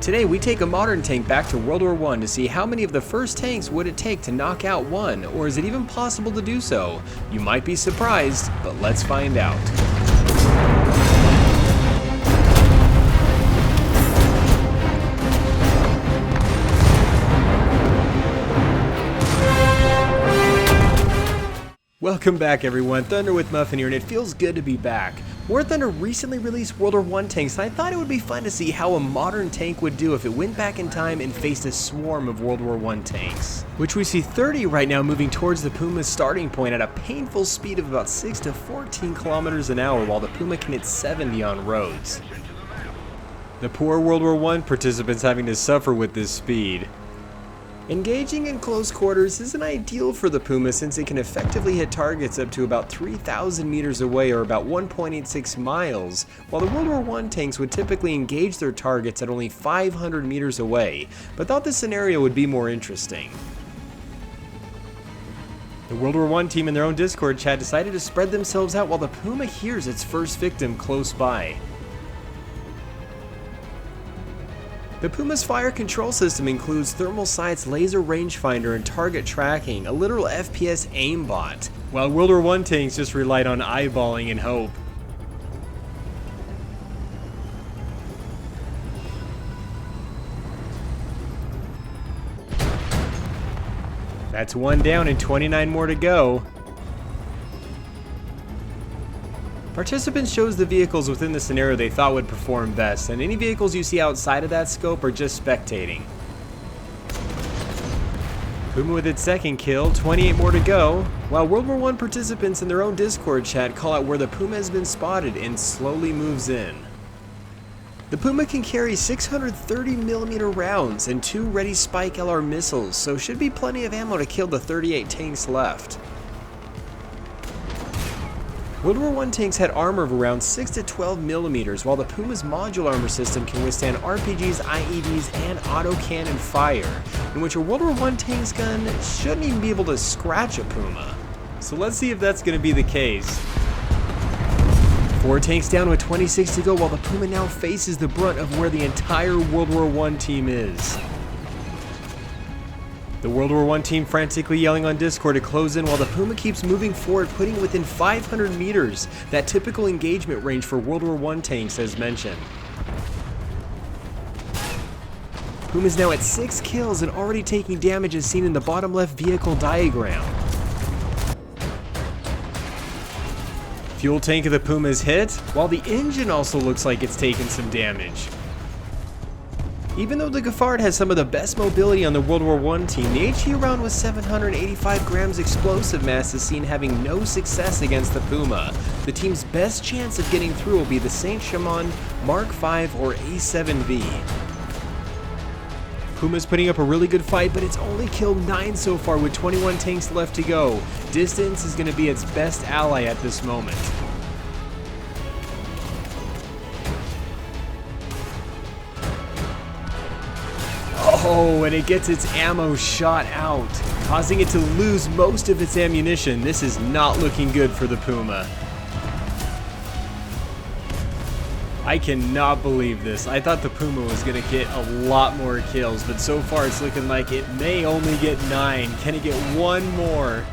Today we take a modern tank back to World War I to see how many of the first tanks would it take to knock out one, or is it even possible to do so? You might be surprised, but let's find out. Welcome back everyone, Thunder with Muffin here, and it feels good to be back. War Thunder recently released World War I tanks, and I thought it would be fun to see how a modern tank would do if it went back in time and faced a swarm of World War I tanks. Which we see 30 right now moving towards the Puma's starting point at a painful speed of about 6 to 14 kilometers an hour, while the Puma can hit 70 on roads. The poor World War I participants having to suffer with this speed. Engaging in close quarters isn't ideal for the Puma since it can effectively hit targets up to about 3,000 meters away or about 1.86 miles, while the World War I tanks would typically engage their targets at only 500 meters away, but thought this scenario would be more interesting. The World War I team in their own Discord chat decided to spread themselves out while the Puma hears its first victim close by. The Puma's fire control system includes thermal sights, laser rangefinder, and target tracking, a literal FPS aimbot, while World War I tanks just relied on eyeballing and hope. That's one down and 29 more to go. Participants chose the vehicles within the scenario they thought would perform best, and any vehicles you see outside of that scope are just spectating. Puma with its second kill, 28 more to go, while World War I participants in their own Discord chat call out where the Puma has been spotted and slowly moves in. The Puma can carry 630mm rounds and 2 ready Spike LR missiles, so should be plenty of ammo to kill the 38 tanks left. World War I tanks had armor of around 6 to 12mm, while the Puma's modular armor system can withstand RPGs, IEDs, and autocannon fire, in which a World War I tank's gun shouldn't even be able to scratch a Puma. So let's see if that's going to be the case. 4 tanks down with 26 to go, while the Puma now faces the brunt of where the entire World War I team is. The World War I team frantically yelling on Discord to close in while the Puma keeps moving forward, putting within 500 meters, that typical engagement range for World War I tanks as mentioned. Puma's now at 6 kills and already taking damage as seen in the bottom left vehicle diagram. Fuel tank of the Puma is hit, while the engine also looks like it's taken some damage. Even though the Geffard has some of the best mobility on the World War I team, the HE round with 785 grams explosive mass is seen having no success against the Puma. The team's best chance of getting through will be the Saint-Chamond Mark V or A7V. Puma's putting up a really good fight, but it's only killed 9 so far with 21 tanks left to go. Distance is going to be its best ally at this moment. Oh, and it gets its ammo shot out, causing it to lose most of its ammunition. This is not looking good for the Puma. I cannot believe this. I thought the Puma was going to get a lot more kills, but so far it's looking like it may only get 9. Can it get one more?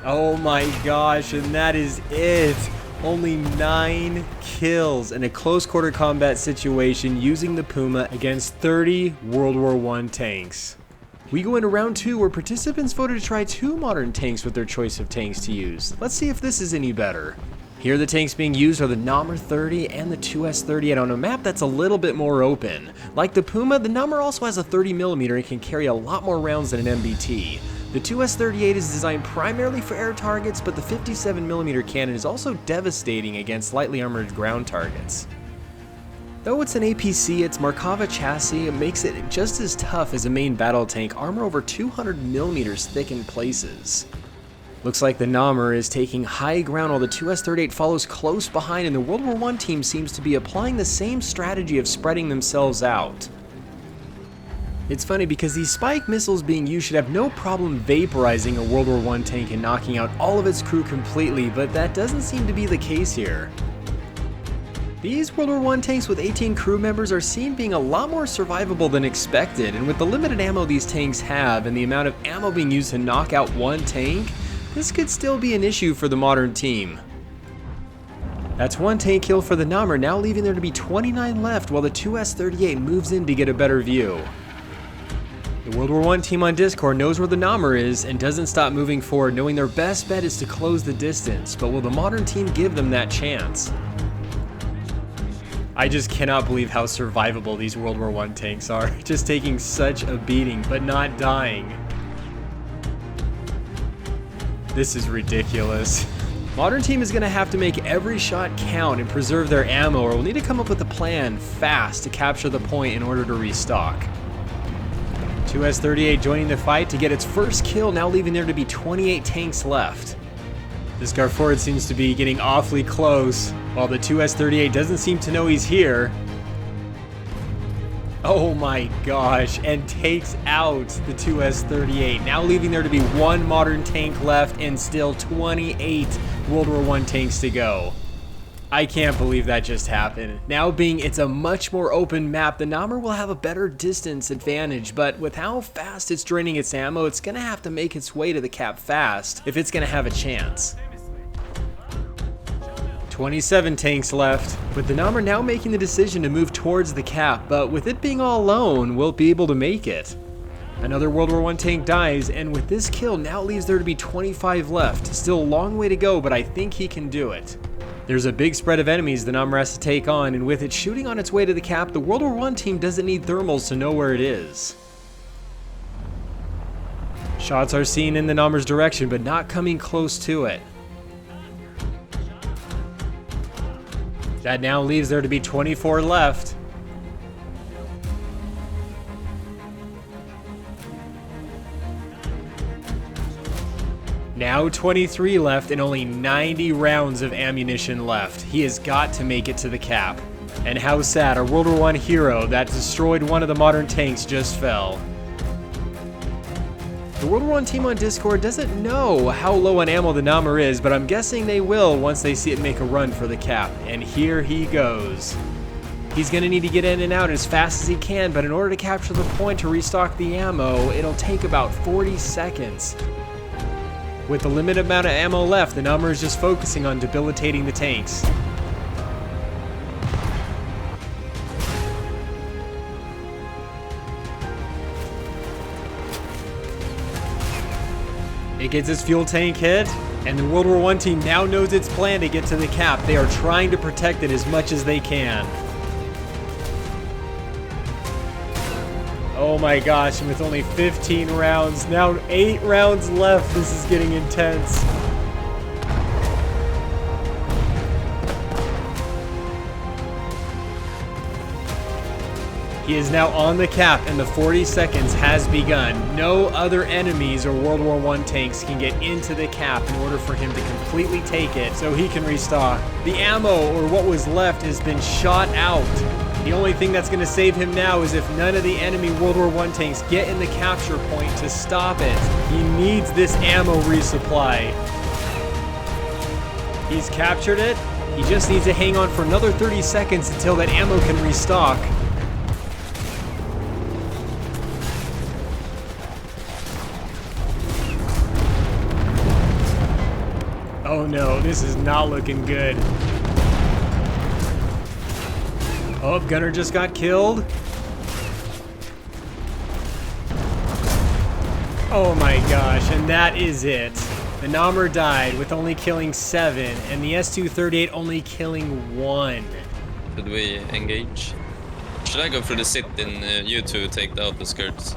Oh my gosh, and that is it. Only 9 kills in a close quarter combat situation using the Puma against 30 World War I tanks. We go into round 2 where participants voted to try 2 modern tanks with their choice of tanks to use. Let's see if this is any better. Here the tanks being used are the Namur 30 and the 2S30 and on a map that's a little bit more open. Like the Puma, the Namur also has a 30mm and can carry a lot more rounds than an MBT. The 2S38 is designed primarily for air targets, but the 57mm cannon is also devastating against lightly armored ground targets. Though it's an APC, its Markava chassis makes it just as tough as a main battle tank, armor over 200mm thick in places. Looks like the Namur is taking high ground while the 2S38 follows close behind, and the World War I team seems to be applying the same strategy of spreading themselves out. It's funny because these spike missiles being used should have no problem vaporizing a World War I tank and knocking out all of its crew completely, but that doesn't seem to be the case here. These World War I tanks with 18 crew members are seen being a lot more survivable than expected, and with the limited ammo these tanks have and the amount of ammo being used to knock out one tank, this could still be an issue for the modern team. That's one tank kill for the Namur, now leaving there to be 29 left while the 2S-38 moves in to get a better view. The World War I team on Discord knows where the Namur is and doesn't stop moving forward, knowing their best bet is to close the distance, but will the modern team give them that chance? I just cannot believe how survivable these World War I tanks are, just taking such a beating, but not dying. This is ridiculous. Modern team is going to have to make every shot count and preserve their ammo, or will need to come up with a plan fast to capture the point in order to restock. 2S-38 joining the fight to get its first kill, now leaving there to be 28 tanks left. This Garford seems to be getting awfully close, while the 2S-38 doesn't seem to know he's here. Oh my gosh, and takes out the 2S-38, now leaving there to be one modern tank left and still 28 World War I tanks to go. I can't believe that just happened. Now being it's a much more open map, the Namur will have a better distance advantage, but with how fast it's draining its ammo, it's gonna have to make its way to the cap fast if it's gonna have a chance. 27 tanks left, with the Namur now making the decision to move towards the cap, but with it being all alone, will it be able to make it? Another World War I tank dies, and with this kill now leaves there to be 25 left. Still a long way to go, but I think he can do it. There's a big spread of enemies the Namur has to take on, and with it shooting on its way to the cap, the World War I team doesn't need thermals to know where it is. Shots are seen in the Namur's direction, but not coming close to it. That now leaves there to be 24 left. Now 23 left and only 90 rounds of ammunition left. He has got to make it to the cap. And how sad, our World War I hero that destroyed one of the modern tanks just fell. The World War I team on Discord doesn't know how low on ammo the Namur is, but I'm guessing they will once they see it make a run for the cap. And here he goes. He's going to need to get in and out as fast as he can, but in order to capture the point to restock the ammo, it'll take about 40 seconds. With the limited amount of ammo left, the Namur is just focusing on debilitating the tanks. It gets its fuel tank hit, and the World War I team now knows its plan to get to the cap. They are trying to protect it as much as they can. Oh my gosh, and with only 15 rounds, now 8 rounds left, this is getting intense. He is now on the cap and the 40 seconds has begun. No other enemies or World War I tanks can get into the cap in order for him to completely take it so he can restock. The ammo, or what was left, has been shot out. The only thing that's going to save him now is if none of the enemy World War I tanks get in the capture point to stop it. He needs this ammo resupply. He's captured it. He just needs to hang on for another 30 seconds until that ammo can restock. Oh no, this is not looking good. Oh, Gunner just got killed. Oh my gosh, and that is it. The Namur died with only killing 7, and the S238 only killing 1. Should we engage? Should I go for the sit and you two take out the skirts?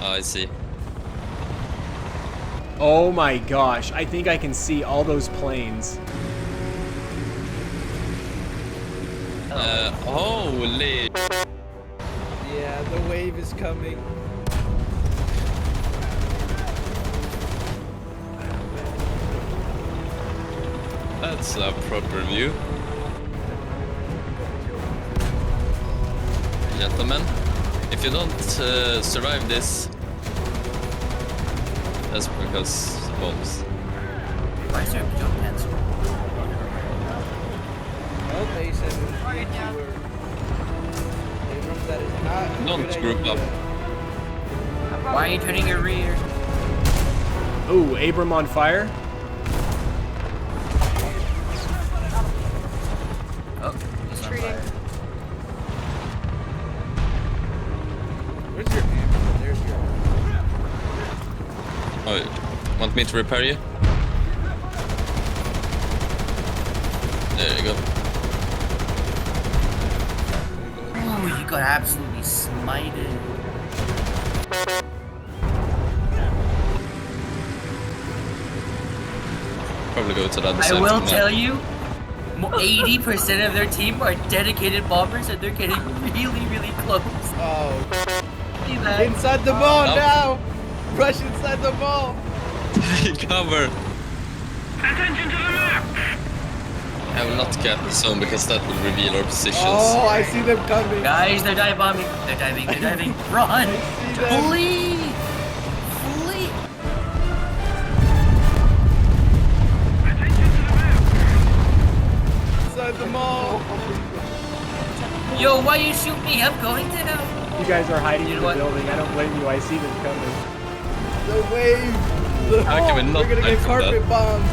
Oh, I see. Oh my gosh, I think I can see all those planes. Holy. Yeah, the wave is coming. That's a proper view. Gentlemen, if you don't survive this, that's because bombs. Why is there a jump cancel? Oh, they said Abrams, that is not a Don't good group idea. up. Why are you turning your rear? Oh, Abram on fire. Oh, he's on Treating. fire. Where's your ammo? There's your ammo. Oh, want me to repair you? There you go. Oh, you got absolutely smited. Probably go to the other I side. will from tell there. you, 80% of their team are dedicated bombers, and they're getting really, really close. Oh, See that? inside the ball Oh. now! Rush inside the ball! Cover! I will not get the zone because that will reveal our positions. Oh, I see them coming. Guys, they're dive bombing. They're diving. They're diving. Run! see them. Flee! Flee! Inside the mall. Yo, why you shoot me? I'm going to know. You guys are hiding You in know the what? building. I don't blame you. I see them coming. The wave. The How can we not We're gonna hide get from carpet that? bombed.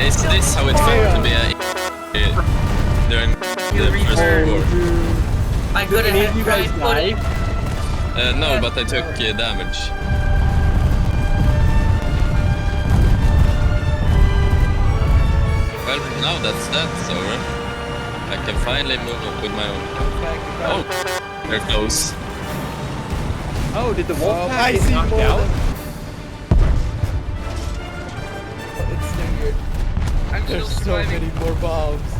Is this how it felt to be during the First World War? I could Any of have you guys tried died? No, but I took damage. Well, now that's over. I can finally move up with my own. Oh, they're close. Oh, did the wolf I pack get see knocked more out? It's Stinger. There's so many more bombs.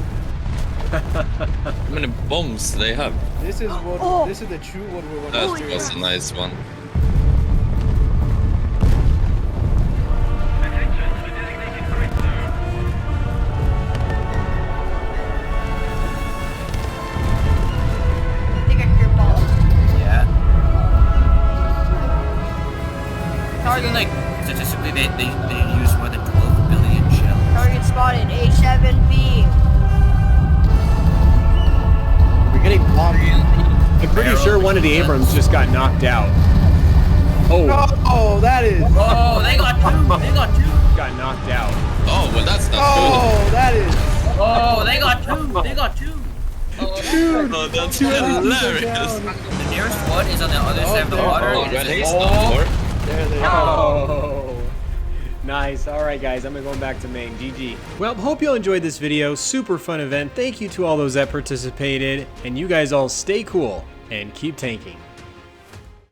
How many bombs they have? This is what. This is the true World War That One. was a nice one. They got your ball. Yeah. Something like, statistically, they use more than 12 billion shells. Target spotted. A7B. We're getting bombed. I'm pretty sure one of the Abrams just got knocked out. Oh, Oh, that is. Oh, they got two! They got two! got knocked out. Oh, well that's not Oh, that is. Oh, they got two! They got two! good. Oh, that's hilarious. The nearest one is on the other side of the water. Oh, well, he's not more. There they are. Oh, nice. All right, guys, I'm going back to main. GG. Well, hope you all enjoyed this video. Super fun event. Thank you to all those that participated. And you guys all stay cool and keep tanking.